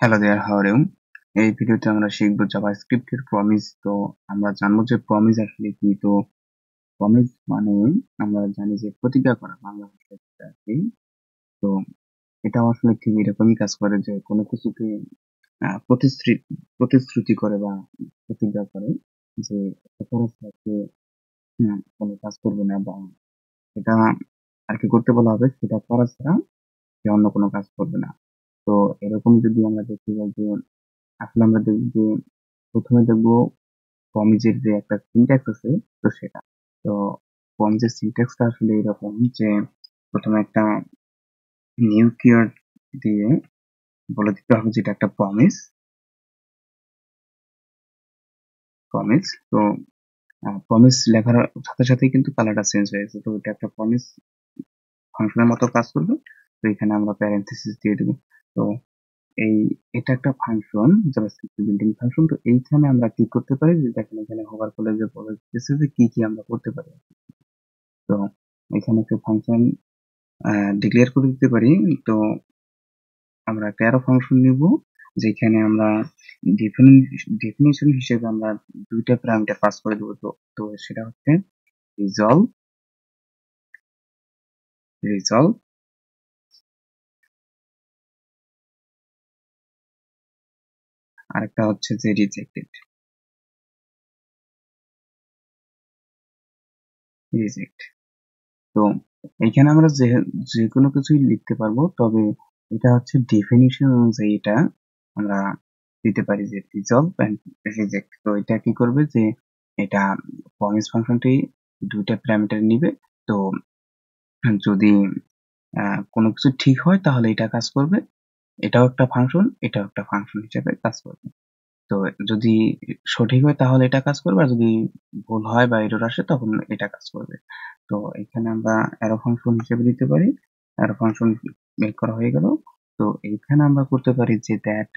Hello there, how are you? এই ভিডিওতে আমরা শিখবো জাভাস্ক্রিপ্ট এর প্রমিস। তো আমরা জানবো যে প্রমিস আসলে কি। তো প্রমিস মানে আমরা জানি যে প্রতিজ্ঞা করা, বাংলা ভাষায় যেটা আর কি। তো এটা আসলে ঠিক এরকমই কাজ করে যে কোনো কিছুকে প্রতিশ্রুতি করে বা প্রতিজ্ঞা করে যে এটা করার সাথে কোনো কাজ করবে না, বা এটা আর কি করতে বলা হবে সেটা করা ছাড়া সে অন্য কোনো কাজ করবে না। তো এরকম যদি আমরা দেখতে যাই যে আসলে আমরা দেখব যে প্রথমে দেখবো প্রমিজের যে একটা সিনট্যাক্স আছে, তো সেটা। তো প্রমিজের সিনট্যাক্সটা আসলে এরকম যে প্রথমে একটা নিউ কিওয়ার্ড দিয়ে বলে দিতে হবে যেটা একটা প্রমিস। প্রমিস তো প্রমিস লেখার সাথে সাথেই কিন্তু কালারটা চেঞ্জ হয়ে গেছে। তো এটা একটা প্রমিস ফাংশনের মতো কাজ করবে। তো এখানে আমরা প্যারেন্থেসিস দিয়ে দেবো। তো এই এটা একটা ফাংশন, জাভাস্ক্রিপ্ট বিল্ডিং ফাংশন। তো এইখানে আমরা কি করতে পারি যে দেখেন এখানে হোভার করলে যে বলে দিতেছে যে কি কি আমরা করতে পারি। তো এখানে একটা ফাংশন ডিক্লেয়ার করে দিতে পারি। তো আমরা একটা অ্যারো ফাংশন নিব, যেখানে আমরা ডেফিনিশন হিসেবে আমরা দুইটা প্যারামিটার পাস করে দেবো। তো তো সেটা হচ্ছে রিজলভ রিজলভ আরেকটা হচ্ছে যে রিজেক্টেড রিজেক্ট। তো এইখানে আমরা যে কোনো কিছুই লিখতে পারবো, তবে এটা হচ্ছে ডেফিনিশন অনুযায়ী এটা আমরা দিতে পারি যে রিজলভ এন্ড রিজেক্ট। তো এটা কি করবে যে এটা প্রমিস ফাংশনটি দুইটা প্যারামিটার নিবে। তো যদি কোনো কিছু ঠিক হয় তাহলে এটা কাজ করবে, এটাও একটা ফাংশন, এটাও একটা ফাংশন হিসেবে কাজ করবে। তো যদি সঠিক হয় তাহলে এটা কাজ করবে, আর যদি ভুল হয় বা এরর আসে তখন এটা কাজ করবে। তো এখানে আমরা অ্যারো ফাংশন হিসেবে দিতে পারি। অ্যারো ফাংশন মেক করা হয়ে গেল। তো এইখানে আমরা করতে পারি যে দ্যাট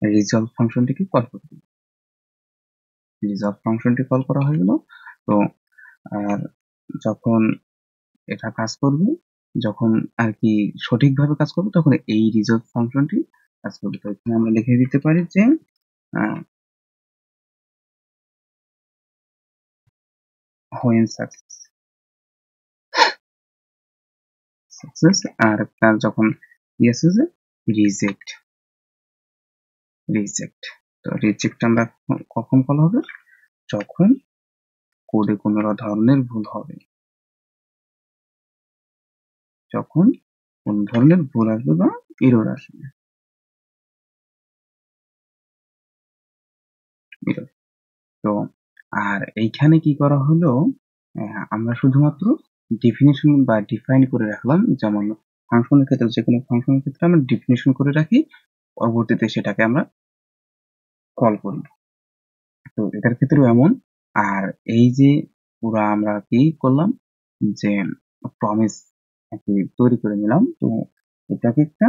রিজলভ ফাংশনটিকে কল করতে। রিজলভ ফাংশনটি কল করা হয়ে গেল। তো আর যখন এটা কাজ করবে, যখন আর কি সঠিকভাবে কাজ করবে, তখন এই রিজলভ ফাংশনটি কাজ করবে। তো এখানে আমরা লিখে দিতে পারি যে when success, আর একটা যখন আছে যে রিজেক্ট রিজেক্ট। তো রিজেক্ট আমরা কখন কল হবে, যখন কোডে কোনো ধরনের ভুল হবে, যখন কোন ধরনের ভুল আসবে বা এরর আসবে। error। তো আর এইখানে কি করা হলো, আমরা শুধুমাত্র ডেফিনিশন বা ডিফাইন করে রাখলাম। যেমন ফাংশনের ক্ষেত্রে, যে কোনো ফাংশনের ক্ষেত্রে আমরা ডেফিনিশন করে রাখি, পরবর্তীতে সেটাকে আমরা কল করি। তো এটার ক্ষেত্রেও এমন। আর এই যে পুরা আমরা কি করলাম যে প্রমিস তৈরি করে নিলাম। তো এটাকে একটা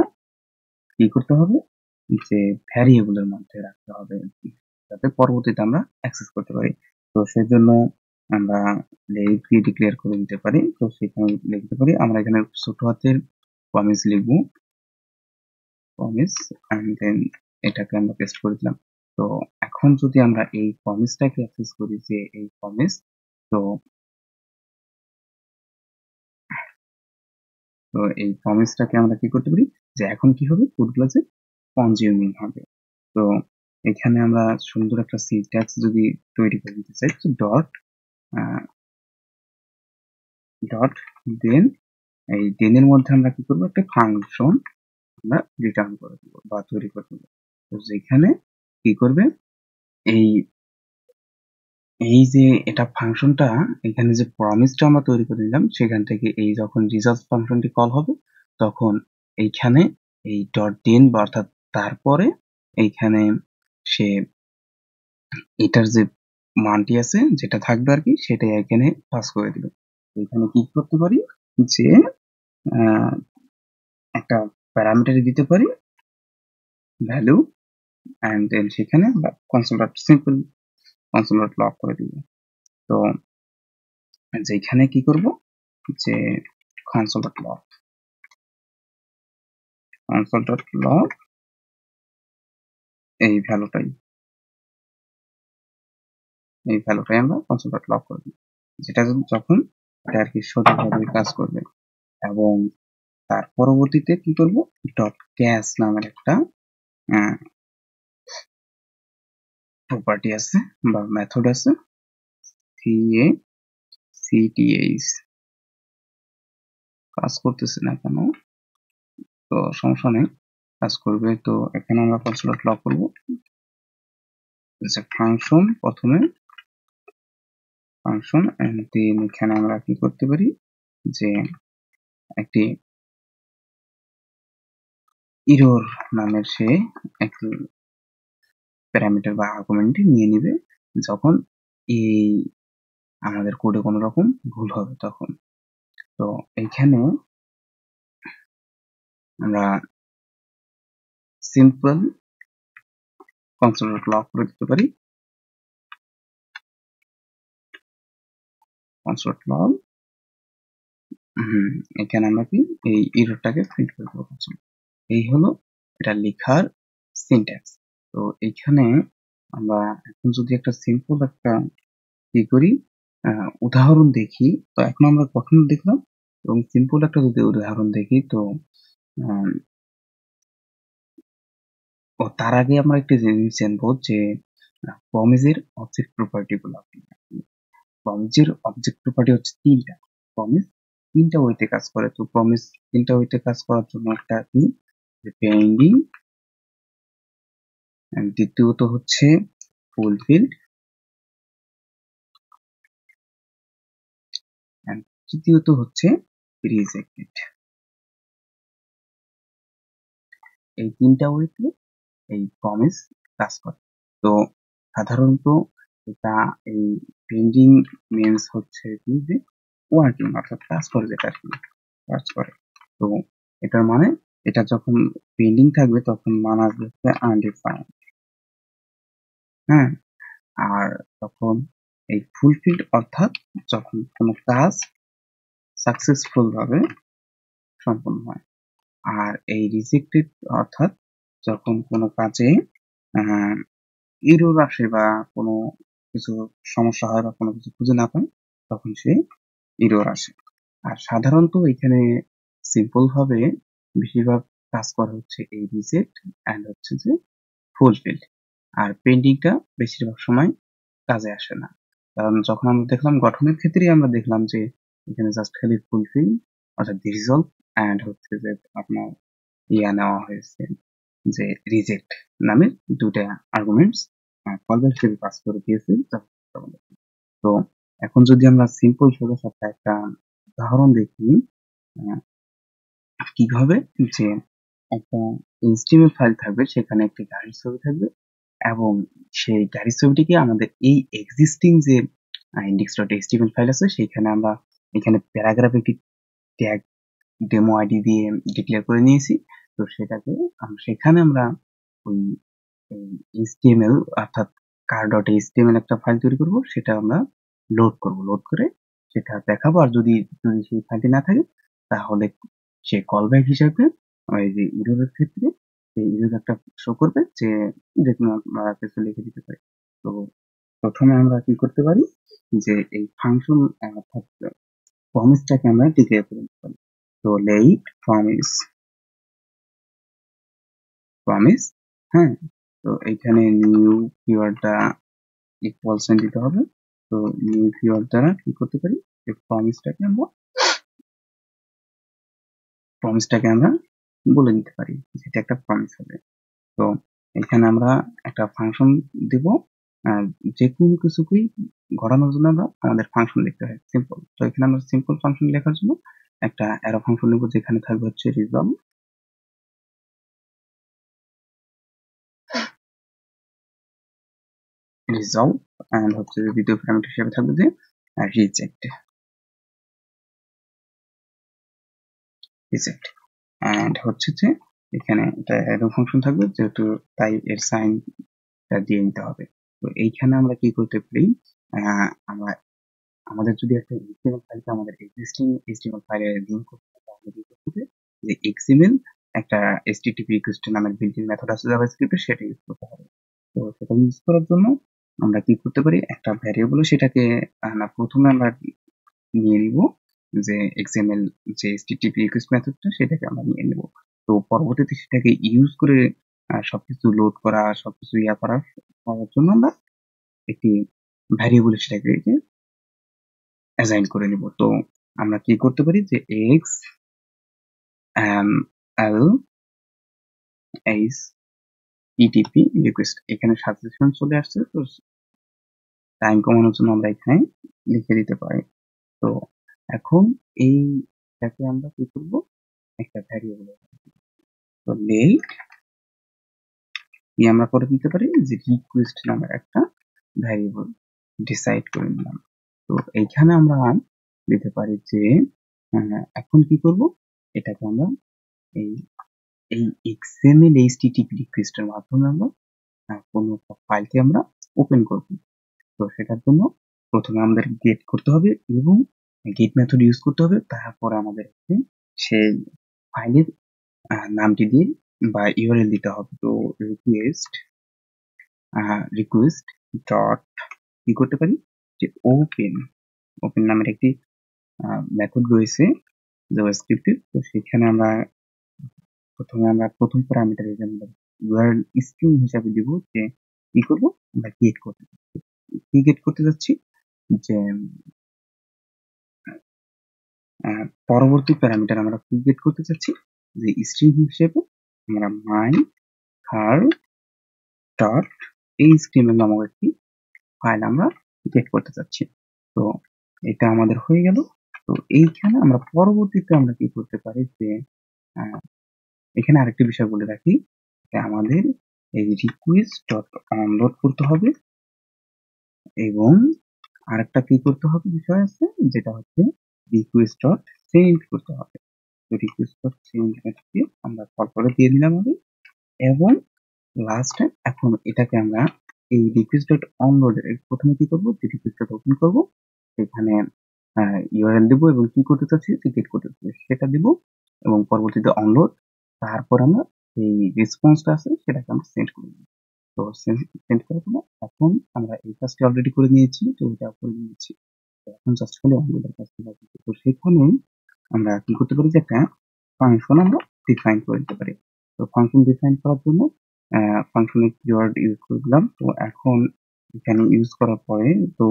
কি করতে হবে যে ভ্যারিয়েবলের মধ্যে রাখতে হবে, যাতে পরবর্তীতে আমরা অ্যাক্সেস করতে পারি। তো সেজন্য আমরা লেট দিয়ে ডিক্লেয়ার করে দিতে পারি। তো সেখানে লিখতে পারি আমরা এখানে ছোট হাতের প্রমিস লিখবো, প্রমিস, এন্ড দেন এটাকে আমরা পেস্ট করে দিলাম। তো এখন যদি আমরা এই প্রমিসটাকে অ্যাক্সেস করি যে এই প্রমিস, তো তো এই প্রমিসটাকে আমরা কি করতে পারি যে এখন কি হবে, কোডগুলো যে কনজিউমিং হবে। তো এখানে আমরা সুন্দর একটা সিনট্যাক্স যদি তৈরি করে দিতে চাই, ডট ডট দেন, এই দেনের মধ্যে আমরা কি করবো, একটা ফাংশন আমরা রিটার্ন করে দেবো বা তৈরি করে দেবো। তো যেখানে কি করবে, এই এই যে এটা ফাংশনটা, এখানে যে প্রমিসটা আমরা তৈরি করে নিলাম, সেখান থেকে এই যখন রিজাল্ট ফাংশনটি কল হবে, তখন এইখানে এই ডট দেন বা অর্থাৎ তারপরে এইখানে সে এটার যে মানটি আছে যেটা থাকবে আর কি, সেটাই এখানে পাস করে দিবে। এখানে কি করতে পারি যে একটা প্যারামিটার দিতে পারি ভ্যালু, এন্ড দেন সেখানে console dot simple console dot log করে দিব। তো যেখানে কি করব যে কনসোল ডট লগ এই ভ্যালুটাই আমরা কনসোল ডট লগ করব, যেটা যখন এটা আর কি সঠিকভাবে কাজ করবে। এবং তার পরবর্তীতে কি করব, ডট ক্যাশ নামের একটা প্রপার্টি আছে বা মেথড আছে, CACTH কাজ করতেছে না কেন, তো সমস্যা নেই, কাজ করবে। তো এখানে আমরা কনসোল ডট লগ করব, যে ফাংশন, প্রথমে ফাংশন এন্ড দেন এখানে আমরা কি করতে পারি, যে একটি ইরর নামের সে একটি প্যারামিটার বা আর্গুমেন্ট নিয়ে নিবে যখন এই আমাদের কোডে কোনো রকম ভুল হবে তখন। তো এইখানে আমরা সিম্পল কনসোল ডট লগ করে দিতে পারি, কনসোল ডট লগ। এখানে আমরা কি এই ইররটাকে প্রিন্ট করে দেবো। এই হলো এটা লেখার সিনট্যাক্স। তো এইখানে আমরা এখন যদি একটা সিম্পল একটা কি করি, উদাহরণ দেখি। তো এখন আমরা গঠন দেখলাম এবং সিম্পল একটা যদি উদাহরণ দেখি, তো তার আগে আমরা একটা জিনিস জানবো যে প্রমিসের অবজেক্ট প্রপার্টি গুলো। প্রমিসের অবজেক্ট প্রপার্টি হচ্ছে তিনটা। প্রমিস তিনটা ওয়েতে কাজ করে। তো প্রমিস তিনটা ওয়েতে কাজ করার জন্য একটা কি, পেন্ডিং, দ্বিতীয়ত হচ্ছে ফুলফিলড, এন্ড তৃতীয়ত হচ্ছে রিজেক্টেড। এই তিনটা ওয়েতে এই প্রমিস কাজ করে। তো সাধারণত এটা এই পেন্ডিং মিনস হচ্ছে কি, যে ওয়ার্কিং অর্থাৎ কাজ করে, যেটা আর কি কাজ করে। তো এটার মানে এটা যখন পেন্ডিং থাকবে তখন মান আসবে হচ্ছে আনডিফাইন্ড। হ্যাঁ, আর তখন এই ফুলফিলড অর্থাৎ যখন কোনো কাজ সাকসেসফুল ভাবে সম্পন্ন হয়। আর এই রিজেক্টেড অর্থাৎ যখন কোনো কাজে এরর আসে বা কোনো কিছু সমস্যা হয় বা কোনো কিছু খুঁজে না পায়, তখন সে এরর আসে। আর সাধারণত এখানে সিম্পল ভাবে বেশিরভাগ কাজ করা হচ্ছে এই রিজেক্ট এন্ড হচ্ছে যে ফুলফিল। আর পেন্ডিংটা বেশিরভাগ সময় কাজে আসে না। কারণ যখন আমরা দেখলাম গঠনের ক্ষেত্রেই আমরা দেখলাম যে এখানে জাস্ট খালি ফুলফিল অর্থাৎ রিজলভ এন্ড হচ্ছে যে আপনার নেওয়া হয়েছে যে রিজেক্ট নামের দুটা আর্গুমেন্টস কলব্যাক হিসেবে পাস করে দিয়েছে। তো এখন যদি আমরা সিম্পল সোজা সাপটা একটা উদাহরণ দেখি, কিভাবে যে একটা HTML ফাইল থাকবে, সেখানে একটি গাড়ির ছবি থাকবে এবং সেই গাড়ির ছবিটিকে আমাদের এই এক্সিস্টিং যে index.html ফাইল আছে সেখানে আমরা এখানে প্যারাগ্রাফ একটি ট্যাগ ডেমো আইডি দিয়ে ডিক্লেয়ার করে নিয়েছি। তো সেটাকে সেখানে আমরা ওই HTML অর্থাৎ car.html একটা ফাইল তৈরি করব, সেটা আমরা লোড করব, লোড করে সেটা দেখাবো। আর যদি সেই ফাইলটি না থাকে তাহলে সে কলব্যাক হিসেবে ওই যে ইররের ক্ষেত্রে সেই ইরর একটা শো করবে, যে যেকোনো আমরা কিছু লিখে দিতে পারি। তো প্রথমে আমরা কি করতে পারি, যে এই ফাংশন অর্থাৎ প্রমিসটাকে আমরা ডিক্লেয়ার করে দিতে পারি। তো লেট প্রমিস, হ্যাঁ। তো এইখানে নিউ কিওয়ার্ডটা ইকুয়াল সাইন দিতে হবে। তো নিউ কিওয়ার্ড দ্বারা কি করতে পারি, যে প্রমিসটাকে আমরা বলে দিতে পারি, যেটা একটা প্রমিস হবে। তো এখানে আমরা একটা ফাংশন দিব, যে কোনো কিছুকেই ঘটানোর জন্য আমরা আমাদের ফাংশন লিখতে হয় সিম্পল। তো এখানে আমরা সিম্পল ফাংশন লেখার জন্য একটা অ্যারো ফাংশন লিখব, যেখানে থাকবে হচ্ছে রিজলভ এন্ড হচ্ছে যে দ্বিতীয় প্যারামিটার হিসেবে থাকবে যে রিজেক্ট এন্ড হচ্ছে যে এখানে একটা অ্যারো ফাংশন থাকবে, যেহেতু তাই এর সাইনটা দিয়ে নিতে হবে। তো এইখানে আমরা কি করতে পারি, আমরা আমাদের যদি একটা HTML ফাইলকে আমাদের এক্সিস্টিং HTML ফাইলে লিংক করতে হয়, তাহলে কি করতে হবে, যে XML একটা HTTP রিকোয়েস্ট নামের বিল্ট ইন মেথড আছে জাভাস্ক্রিপ্টে, সেটা ইউজ করতে হবে। তো সেটা ইউজ করার জন্য আমরা কি করতে পারি, একটা ভ্যারিয়েবল সেটাকে প্রথমে আমরা নিয়ে নিব যে এক্সএমএল যে এচটিটিপি রিকোয়েস্ট মেথডটা সেটাকে আমরা নিয়ে নেব। তো পরবর্তীতে সেটাকে ইউজ করে সবকিছু লোড করা, সবকিছু করার জন্য আমরা একটি ভ্যারিয়েবল সেটাকে অ্যাসাইন করে নিব। তো আমরা কি করতে পারি যে X L H ETP request, এখানে সাজেশন চলে আসছে, তো টাইম কমানোর জন্য আমরা এখানে লিখে দিতে পারি। তো এখন এইটাকে আমরা কি করব, একটা ভ্যারিয়েবল, তো লেট আমরা করে দিতে পারি যে রিকোয়েস্ট নামের একটা ভ্যারিয়েবল ডিসাইড করে নিলাম। তো এইখানে আমরা দিতে পারি যে এখন কি করব, এটাকে আমরা এই এই এক্সএমএল এইচটিটিপি রিকোয়েস্টের মাধ্যমে আমরা কোনো একটা ফাইলকে আমরা ওপেন করব। তো সেটার জন্য প্রথমে আমাদের গেট করতে হবে এবং গেট মেথড ইউজ করতে হবে। তারপরে আমাদের সেই ফাইলের নামটি দিয়ে বা ইউআরএল দিতে হবে। তো রিকোয়েস্ট ডট কি করতে পারি যে ওপেন নামের একটি মেথড রয়েছে জাভাস্ক্রিপ্টে। তো সেখানে আমরা প্রথম প্যারামিটার ইউআরএল স্ট্রিং হিসাবে দিব যে কি করব, আমরা গেট করতে কি গেট করতে যাচ্ছি, যে পরবর্তী প্যারামিটার আমরা কি গেট করতে চাচ্ছি, যে স্ট্রিং হিসেবে আমরা মাই কার ডট এইচটিএমএল নামক একটি ফাইল আমরা গেট করতে চাচ্ছি। তো এটা আমাদের হয়ে গেল। তো এইখানে আমরা পরবর্তীতে আমরা কি করতে পারি যে এখানে আরেকটি বিষয় বলে রাখি, আমাদের এই রিকোয়েস্ট ডট অনলোড করতে হবে এবং আরেকটা কি করতে হবে বিষয় আছে, যেটা হচ্ছে রিকোয়েস্ট ডট সেন্ড করতে হবে। তো রিকোয়েস্ট ডট সেন্ড মেথডকে আমরা কল করে দিয়ে দিলাম আগে, এবং লাস্টে এখন এটাকে আমরা এই রিকোয়েস্ট ডট অনলোড এর প্রথমে কি করব, যে রিকোয়েস্ট ডট ওপেন করব, সেখানে ইউআরএল দেব এবং কি করতে চাচ্ছি, গেট করতে চাচ্ছি সেটা দিব, এবং পরবর্তীতে অনলোড, তারপর আমরা এই রেসপন্সটা আছে সেটাকে আমরা সেন্ড করে দেব। তো সেন্ড করার পর এখন আমরা এই কাজটি অলরেডি করে নিয়েছি, তো এটা করে নিয়েছি। তো এখন জাস্ট খালি অনলোডের কাজটি বাকি। তো সেখানে আমরা কি করতে পারি যে একটা ফাংশন আমরা ডিফাইন করে দিতে পারি। তো ফাংশন ডিফাইন করার জন্য ফাংশনের কিওয়ার্ড ইউজ করলাম। তো এখন এখানে ইউজ করার পরে তো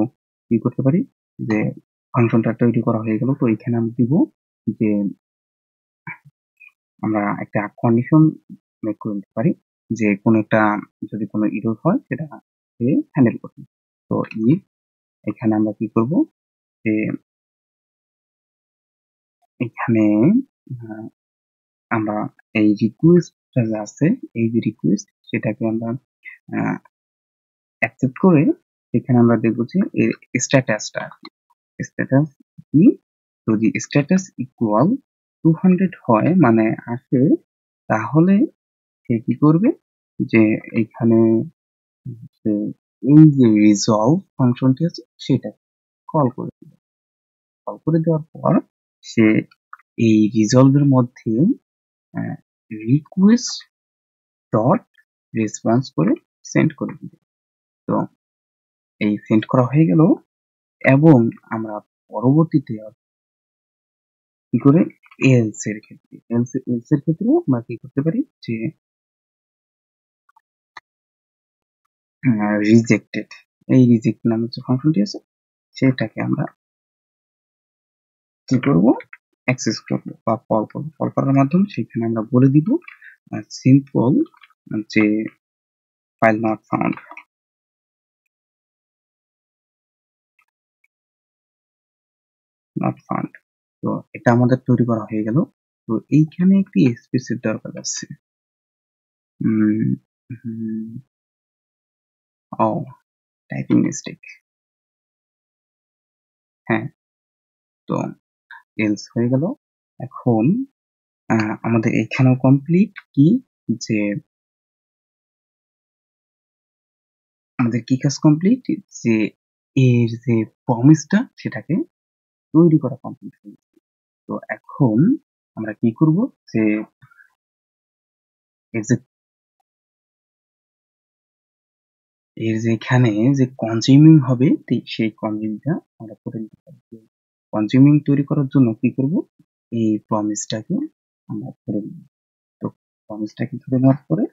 কি করতে পারি, যে ফাংশনটা তৈরি করা হয়ে গেল। তো এখানে আমি দিব যে আমরা একটা কন্ডিশন মেক করে দিতে পারি যে কোনো একটা যদি কোনো ইরর হয় সেটা হ্যান্ডেল করতে। তো ইফ এখানে আমরা কি করব, যে এখানে আমরা এই রিকোয়েস্টটা যে আছে, এই যে রিকোয়েস্ট সেটাকে আমরা অ্যাকসেপ্ট করে এখানে আমরা দেখব যে স্ট্যাটাসটা স্ট্যাটাস কি, যদি স্ট্যাটাস ইকুয়াল 200 হয় মানে আসে, তাহলে সে কি করবে, যে এখানে এই যে রিজলভ ফাংশনটি আছে সেটা কল করে দিবে। কল করে দেওয়ার পর সে এই রিজলভের মধ্যে রিকোয়েস্ট ডট রেসপন্স করে সেন্ড করে দিবে। তো এই সেন্ড করা হয়ে গেল, এবং আমরা পরবর্তীতে কি করে এলস এর ক্ষেত্রে আমরা কি করতে পারি, যে রিজেক্টেড, এই রিজেক্ট নামের যে ফাংশনটি আছে সেটাকে আমরা কি করব, অ্যাক্সেস করব বা কল করব। কল করার মাধ্যমে সেখানে আমরা বলে দিব সিম্পল যে ফাইল নট ফাউন্ড, তো এটা আমাদের তৈরি করা হয়ে গেল। তো এইখানে একটি স্পেসের দরকার আছে। ও টাইপিং মিস্টেক, হ্যাঁ। তো এলস হয়ে গেল। এখন আমাদের এখানেও কমপ্লিট কি, যে আমাদের কি কাজ কমপ্লিট, যে এর যে প্রমিসটা সেটাকে তৈরি করা কমপ্লিট হয়ে গেছে। তো এখন আমরা কি করব, যে এর যে এর যেখানে যে কনজিউমিং হবে সেই কনজিউমিংটা আমরা করে নিতে পারি। কনজিউমিং তৈরি করার জন্য কি করব, এই প্রমিসটাকে আমরা ধরে নেব। তো প্রমিসটাকে ধরে নেওয়ার পরে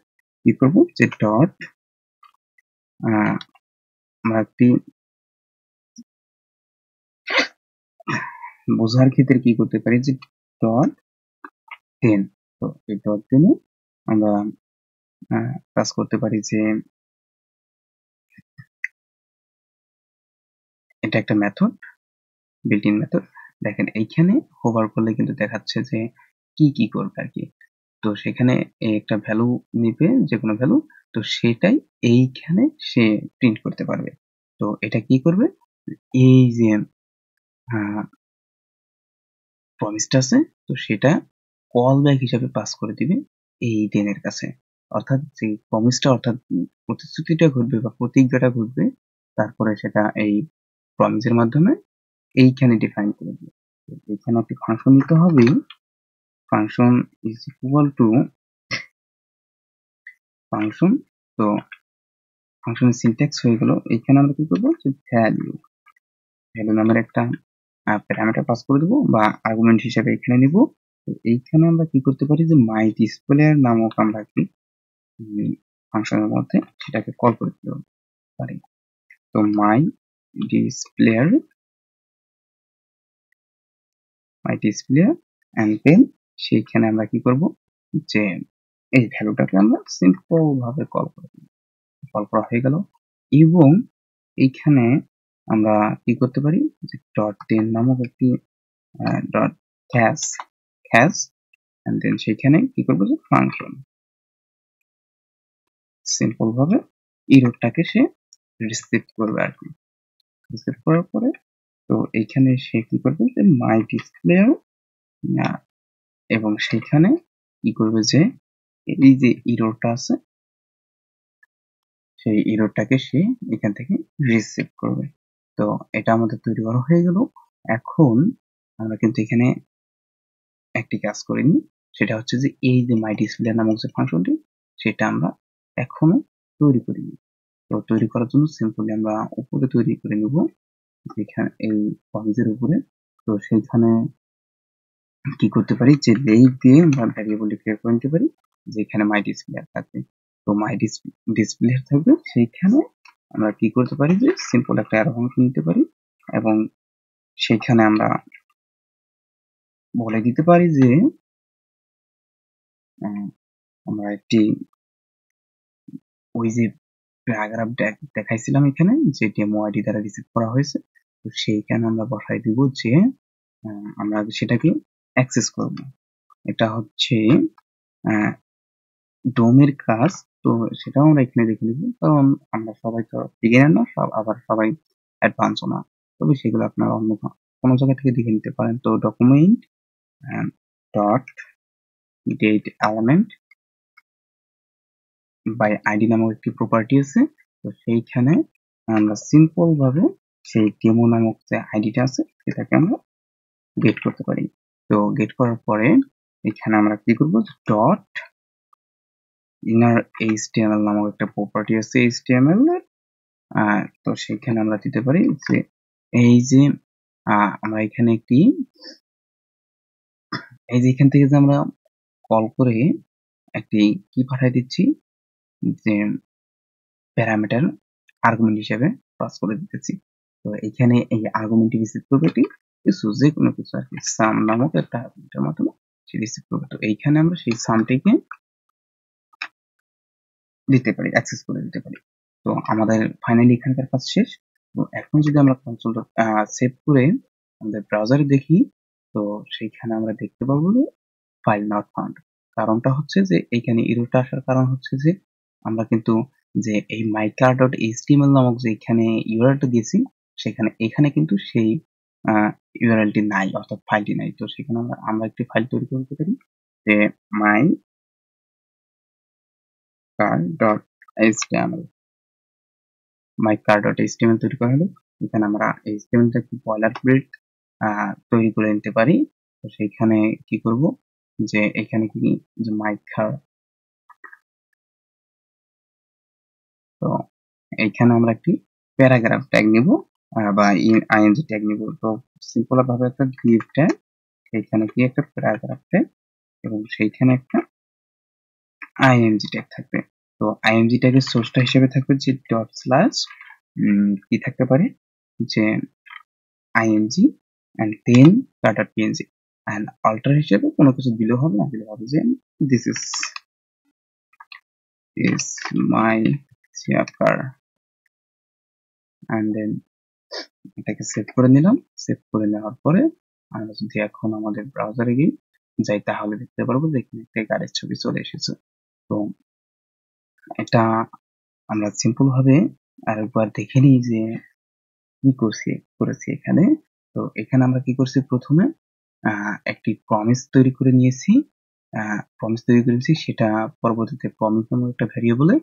কি করব, যে ডট আমরা একটি বোঝার ক্ষেত্রে কি করতে পারি, যে ডট টেন। তো এই ডট টেনে আমরা কাজ করতে পারি যে এটা একটা মেথড, বিল্ট ইন মেথড। দেখেন এইখানে হোভার করলে কিন্তু দেখাচ্ছে যে কি করবে আর কি। তো সেখানে একটা ভ্যালু নিবে, যে কোনো ভ্যালু, তো সেটাই এইখানে সে প্রিন্ট করতে পারবে। তো এটা কি করবে, এই যে প্রমিসটা আছে, তো সেটা কল ব্যাক হিসাবে পাস করে দিবে এই টেনের কাছে। অর্থাৎ যে প্রমিসটা, অর্থাৎ প্রতিশ্রুতিটা ঘটবে বা প্রতিজ্ঞাটা ঘটবে, তারপরে সেটা এই প্রমিসের মাধ্যমে এইখানে ডিফাইন করে দিবে। এখানে একটি ফাংশন নিতে হবে, function is equal to function. তো ফাংশনের সিনট্যাক্স হয়ে গেল, এইখানে আমরা কি করবো, যে ভ্যালু নামের একটা প্যারামিটার পাস করে দেবো বা আর্গুমেন্ট হিসেবে এখানে নিব। তো এইখানে আমরা কি করতে পারি, যে মাই ডিসপ্লে নামক আমরা কি ফাংশনের মধ্যে সেটাকে কল করে দিতে পারি। তো মাই ডিসপ্লেয়ার এন্ড দেন সেইখানে আমরা কি করব, যে এই ভ্যালুটাকে আমরা সিম্পল ভাবে কল করা হয়ে গেল। এবং এইখানে আমরা কি করতে পারি, যে ডট টেন নামক একটি ডট ক্যাশ এন্ড দেন সেখানে কি করবো, যে ফাংশন সিম্পল ভাবে ইরোরটাকে সে রিসিভ করবে আর কি। রিসিভ করার পরে তো এইখানে সে কি করবে, যে মাই ডিসপ্লে এবং সেখানে কি করবে, যে এই যে ইরোরটা আছে সেই ইরোরটাকে সে এখান থেকে রিসিভ করবে। তো এটা আমাদের তৈরি করা হয়ে গেল। এখন আমরা কিন্তু এখানে একটি কাজ করিনি, সেটা হচ্ছে যে এই যে মাই ডিসপ্লে নামক যে ফাংশনটি, সেটা আমরা এখনো তৈরি করিনি। তো তৈরি করার জন্য সিম্পলি আমরা উপরে তৈরি করে নেব, যেখানে এই প্রমিসের উপরে। তো সেইখানে কি করতে পারি, যে লেট দিয়ে আমরা ভ্যারিয়েবল ডিক্লেয়ার করে নিতে পারি, যেখানে মাই ডিসপ্লে থাকবে। তো মাই ডিসপ্লে থাকবে, সেইখানে আমরা কি করতে পারি, যে সিম্পল একটা অ্যারো ফাংশন নিতে পারি এবং সেইখানে আমরা বলে দিতে পারি যে আমরা একটি ওই যে প্যারাগ্রাফ দেখাইছিলাম এখানে, যে ডেমো আইডি দ্বারা রিসিভ করা হয়েছে, তো সেইখানে আমরা বসাই দিব যে আমরা সেটাকে অ্যাক্সেস করব। এটা হচ্ছে ডোমের কাজ। তো সেটাও আমরা এখানে দেখে নিব, কারণ আমরা সবাই তো বিগিনার না, আবার সবাই অ্যাডভান্সও না। তবে সেগুলো আপনারা অন্য কোনো জায়গা থেকে দেখে নিতে পারেন। তো document dot get element by ID নামক একটি প্রপার্টি আছে। তো সেইখানে আমরা সিম্পল ভাবে সেই ডেমো নামক যে আইডিটা আছে সেটাকে আমরা গেট করতে পারি। তো গেট করার পরে এখানে আমরা কি করব, ডট ইনার এইচটিএমএল নামক একটা প্রপার্টি আছে এইচটিএমএল এর। তো সেখানে আমরা দিতে পারি যে এই যে আমরা এখানে একটি এই যে এখান থেকে যে আমরা কল করে একটি কি পাঠাই দিচ্ছি, যে প্যারামিটার আর্গুমেন্ট হিসেবে পাস করে দিতেছি। তো এখানে এই আর্গুমেন্টটি রিসিভ করবে কিছু, যে কোনো কিছু আর কি, সাম নামক একটা আর্গুমেন্টের মাধ্যমে সে রিসিভ করবে। তো এইখানে আমরা সেই সামটিকে দিতে পারি, অ্যাক্সেস করে দিতে পারি। তো আমাদের ফাইনালি এখানকার কাজ শেষ। তো এখন যদি আমরা কনসোল সেভ করে আমাদের ব্রাউজারে দেখি, তো সেইখানে আমরা দেখতে পাবো যে ফাইল নট ফাউন্ড। কারণটা হচ্ছে যে এইখানে এররটা আসার কারণ হচ্ছে যে আমরা কিন্তু যে এই mycar.html নামক যে এখানে ইউআরএলটা দিয়েছি, সেখানে এখানে কিন্তু সেই ইউআরএলটি নাই, অর্থাৎ ফাইলটি নাই। তো সেখানে আমরা একটি ফাইল তৈরি করতে পারি, যে mycar.html তৈরি করা হলো। এখানে আমরা HTML টা একটি বয়লার প্লেট তৈরি করে নিতে পারি। তো সেইখানে কি করব, যে এখানে কি, যে মাইকার, তো এইখানে আমরা একটি প্যারাগ্রাফ ট্যাগ নিব বা আইএনজি ট্যাগ নিব। তো সিম্পল ভাবে একটা ডিভ ট্যাগ, এইখানে কি একটা প্যারাগ্রাফ ট্যাগ এবং সেইখানে একটা আইএনজি ট্যাগ থাকবে। তো আইএনজি ট্যাগের সোর্সটা হিসেবে থাকবে যে ডট স্ল্যাশ কি থাকতে পারে যে I N G and then dot PNG and alter হিসেবে কোনো কিছু দিলেও হবে না, দিলে হবে যে this is my chapter and then এটাকে সেভ করে নিলাম। সেভ করে নেওয়ার পরে আমরা যদি এখন আমাদের ব্রাউজারে যাই তাহলে দেখতে পারবো যে এখানে একটা গাড়ির ছবি চলে এসেছে। তো এটা আমরা সিম্পল ভাবে আরেকবার দেখে নিই যে কি করেছি এখানে। তো এখানে আমরা কি করছি, প্রথমে একটি প্রমিস তৈরি করে নিয়েছি। প্রমিস তৈরি করেছি, সেটা পরবর্তীতে প্রমিস নামক একটা ভ্যারিয়েবলে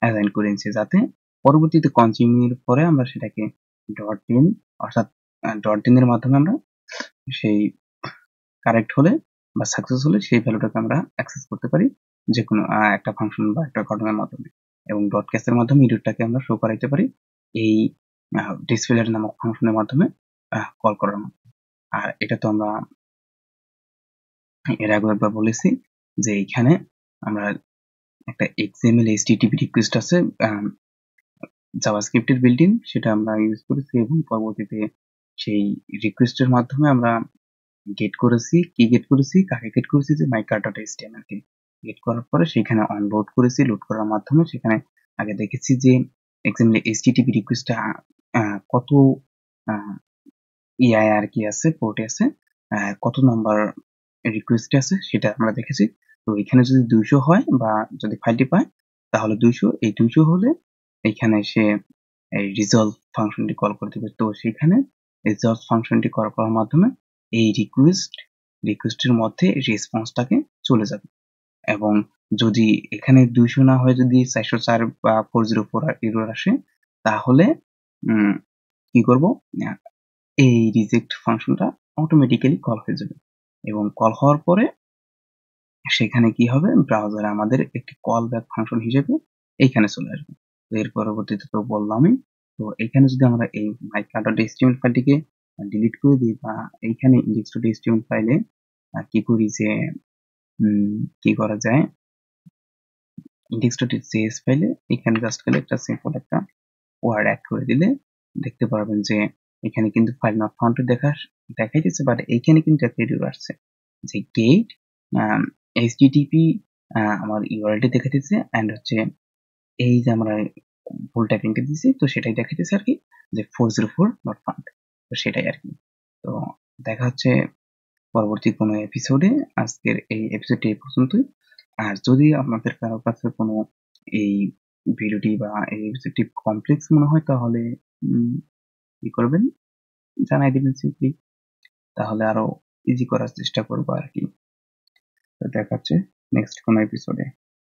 অ্যাসাইন করে নিয়েছি, যাতে পরবর্তীতে কন্টিনিউর পরে আমরা সেটাকে ডট টেন অর্থাৎ ডট টেন এর মাধ্যমে আমরা সেই কারেক্ট হলে বা সাকসেস হলে সেই ভ্যালুটাকে আমরা অ্যাক্সেস করতে পারি যে কোনো একটা ফাংশন বা একটা ঘটনার মাধ্যমে, এবং ডট ক্যাসের মাধ্যমে ইডিটটাকে আমরা শো করাইতে পারি এই ডিসপ্লে নামক ফাংশনের মাধ্যমে কল করার মাধ্যমে। আর এটা তো আমরা এর আগে একবার বলেছি যে এইখানে আমরা একটা XML HTTP রিকোয়েস্ট আছে জাভাস্ক্রিপ্টের বিল্ট-ইন, সেটা আমরা ইউজ করেছি এবং পরবর্তীতে সেই রিকোয়েস্টের মাধ্যমে আমরা গেট করেছি। কি গেট করেছি, কাকে গেট করেছি, যে mycar.html কে গেট করার পরে সেখানে অনলোড করেছি। লোড করার মাধ্যমে সেখানে আগে দেখেছি যে XML HTTP রিকোয়েস্টটা কত EIR কি আছে, পোর্টে আছে, কত নাম্বার রিকোয়েস্ট আছে সেটা আমরা দেখেছি। তো এখানে যদি 200 হয় বা যদি ফাইলটি পায় তাহলে 200, এই 200 হলে এইখানে সে এই রিজলভ ফাংশনটি কল করে দিবে। তো সেখানে রিজলভ ফাংশনটি কল করার মাধ্যমে এই রিকোয়েস্টের মধ্যে রেসপন্সটাকে চলে যাবে, এবং যদি এখানে 200 না হয় যদি 404 বা 404 এরর আসে তাহলে কি করব, এই রিজেক্ট ফাংশনটা অটোমেটিক্যালি কল হয়ে যাবে, এবং কল হওয়ার পরে সেখানে কি হবে, ব্রাউজারে আমাদের একটি কল ব্যাক ফাংশন হিসেবে এইখানে চলে আসবে। তো এর পরবর্তীতে তো বললামই। তো এখানে যদি আমরা এই mycar.html ফাইলটিকে ডিলিট করে দিই বা এইখানে index.html ফাইলে কি করি যে কি করা যায়, index.js ফাইলে এখানে জাস্ট খালি একটা সিম্পল একটা ওয়ার্ড অ্যাড করে দিলে দেখতে পারবেন যে এখানে কিন্তু ফাইল নট ফাউন্ড দেখাইতেছে, বাট এইখানে কিন্তু একটা এরর আসছে যে গেট http আমার ইউআরএলটি দেখাইতেছে এন্ড হচ্ছে এই যে আমরা ভুল টাইপিংটা দিয়েছি তো সেটাই দেখাইতেছে আর কি, যে 404 নট ফাউন্ড। তো সেটাই আর কি। তো দেখা হচ্ছে পরবর্তী কোনো এপিসোডে। আজকের এই এপিসোডটি এই পর্যন্তই। আর যদি আপনাদের কারো কাছে কোনো এই ভিডিওটি বা এই এপিসোডটি কমপ্লেক্স মনে হয় তাহলে কি করবেন, জানাই দিবেন সিম্পলি, তাহলে আরো ইজি করার চেষ্টা করবো আর কি। তো দেখা হচ্ছে নেক্সট কোনো এপিসোডে।